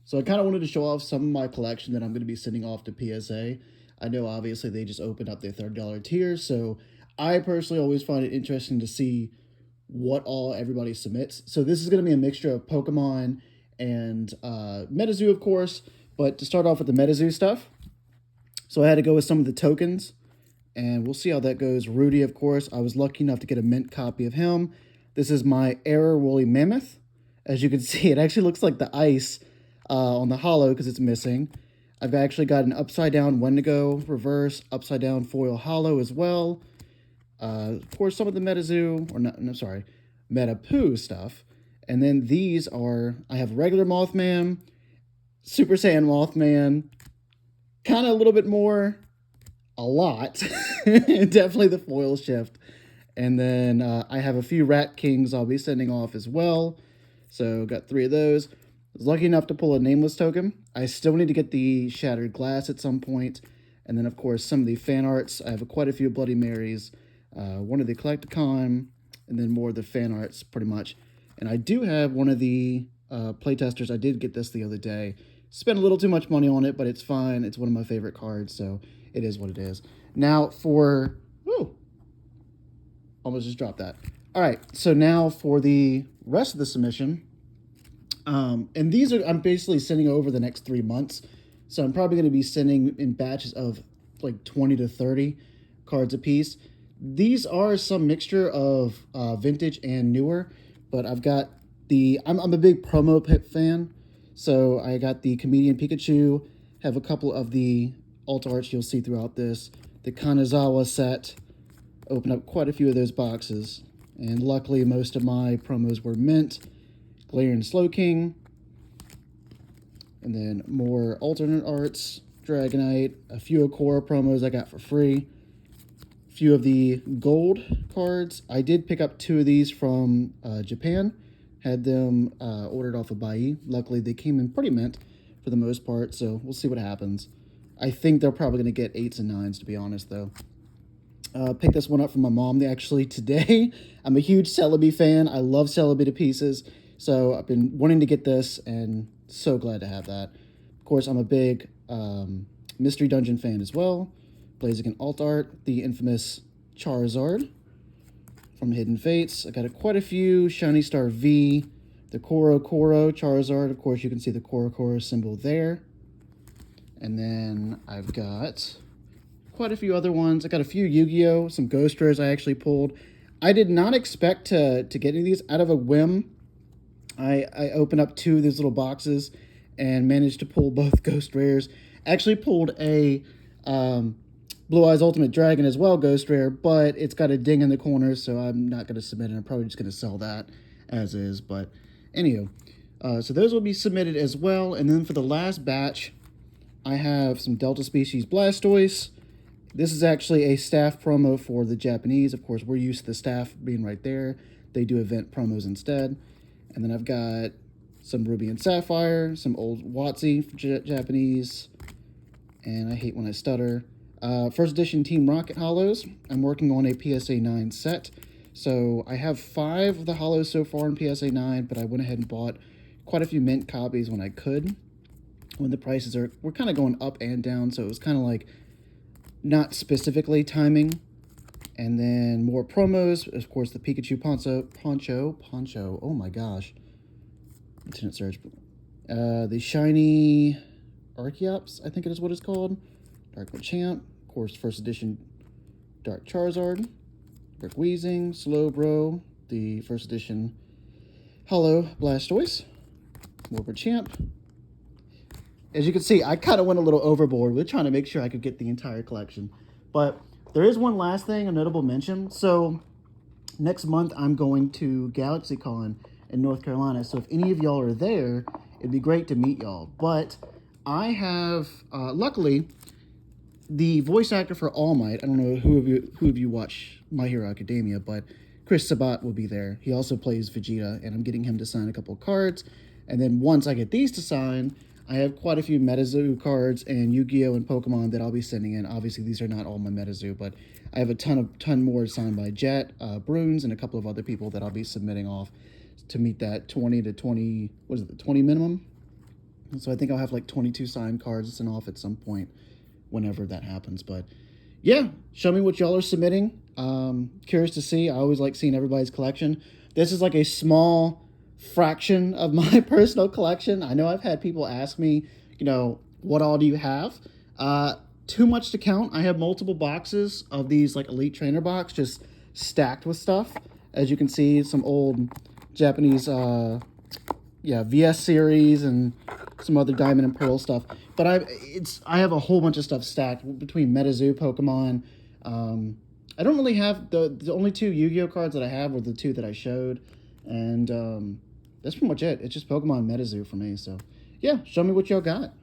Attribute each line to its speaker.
Speaker 1: So I kind of wanted to show off some of my collection that I'm going to be sending off to PSA. I know obviously they just opened up their $30 tier, so I personally always find it interesting to see what all everybody submits. So this is going to be a mixture of Pokemon and Metazoo, of course. But to start off with the Metazoo stuff, so I had to go with some of the tokens, and we'll see how that goes. Rudy, of course, I was lucky enough to get a mint copy of him. This is my Error Woolly Mammoth. As you can see, it actually looks like the ice on the hollow because it's missing. I've actually got an upside down Wendigo reverse, upside down foil hollow as well. Of course, some of the Metazoo, or not, no, sorry, Metapoo stuff. And then these are, I have regular Mothman, Super Saiyan Mothman, kind of a little bit more, a lot. Definitely the foil shift. And then I have a few Rat Kings I'll be sending off as well. So got 3 of those. I was lucky enough to pull a nameless token. I still need to get the Shattered Glass at some point. And then, of course, some of the fan arts. I have quite a few Bloody Marys. One of the Collecticon, and then more of the fan arts, pretty much. And I do have one of the playtesters. I did get this the other day. Spent a little too much money on it, but it's fine. It's one of my favorite cards, so it is what it is. Now for... Woo! Almost just dropped that. All right, so now for the rest of the submission. And these are, I'm basically sending over the next 3 months. So I'm probably going to be sending in batches of like 20 to 30 cards a piece. These are some mixture of vintage and newer, but I've got the, I'm a big promo pit fan. So I got the Comedian Pikachu, have a couple of the alt arts you'll see throughout this. The Kanazawa set, opened up quite a few of those boxes. And luckily most of my promos were mint. Galarian Slowking, and then more alternate arts, Dragonite, a few Akora promos I got for free, a few of the gold cards. I did pick up 2 of these from Japan, had them ordered off of Bai. Luckily, they came in pretty mint for the most part, so we'll see what happens. I think they're probably going to get 8s and 9s, to be honest, though. Picked this one up from my mom actually today. I'm a huge Celebi fan. I love Celebi to pieces. So I've been wanting to get this and so glad to have that. Of course, I'm a big Mystery Dungeon fan as well. Blaziken Alt Art, the infamous Charizard from Hidden Fates. I got quite a few Shiny Star V, the Koro Charizard. Of course, you can see the Koro symbol there. And then I've got quite a few other ones. I got a few Yugioh, some Ghost Rares I actually pulled. I did not expect to get any of these out of a whim. I opened up 2 of these little boxes and managed to pull both Ghost Rares. Actually pulled a Blue Eyes Ultimate Dragon as well, Ghost Rare, but it's got a ding in the corner, so I'm not going to submit it. I'm probably just going to sell that as is. But anywho, so those will be submitted as well. And then for the last batch, I have some Delta Species Blastoise. This is actually a staff promo for the Japanese. Of course, we're used to the staff being right there. They do event promos instead. And then I've got some Ruby and Sapphire, some old WotC for Japanese, and I hate when I stutter. First edition Team Rocket Hollows. I'm working on a PSA 9 set. So I have 5 of the hollows so far in PSA 9, but I went ahead and bought quite a few mint copies when I could. When the prices were kind of going up and down, so it was kind of like not specifically timing. And then more promos, of course, the Pikachu Poncho, oh my gosh. Internet search. The Shiny Archeops, I think it is what it's called. Dark Machamp, of course, first edition Dark Charizard. Brick Weezing, Slowbro, the first edition Hollow Blastoise. More Machamp. As you can see, I kind of went a little overboard with trying to make sure I could get the entire collection. But there is one last thing, a notable mention. So next month, I'm going to GalaxyCon in North Carolina. So if any of y'all are there, it'd be great to meet y'all. But I have, luckily, the voice actor for All Might. I don't know who of you watch My Hero Academia, but Chris Sabat will be there. He also plays Vegeta, and I'm getting him to sign a couple of cards. And then once I get these to sign, I have quite a few Metazoo cards and Yu-Gi-Oh! And Pokemon that I'll be sending in. Obviously, these are not all my Metazoo, but I have a ton more signed by Jet, Bruins, and a couple of other people that I'll be submitting off to meet that 20 to 20, what is it, the 20 minimum? So I think I'll have like 22 signed cards to send off at some point whenever that happens. But yeah, show me what y'all are submitting. Curious to see. I always like seeing everybody's collection. This is like a small fraction of my personal collection. I know I've had people ask me, what all do you have? Too much to count. I have multiple boxes of these like Elite Trainer box just stacked with stuff. As you can see, some old Japanese VS series and some other Diamond and Pearl stuff. But I have a whole bunch of stuff stacked between Metazoo, Pokemon. I don't really have the only two Yu-Gi-Oh cards that I have were the two that I showed, and that's pretty much it. It's just Pokemon and Metazoo for me. So yeah, show me what y'all got.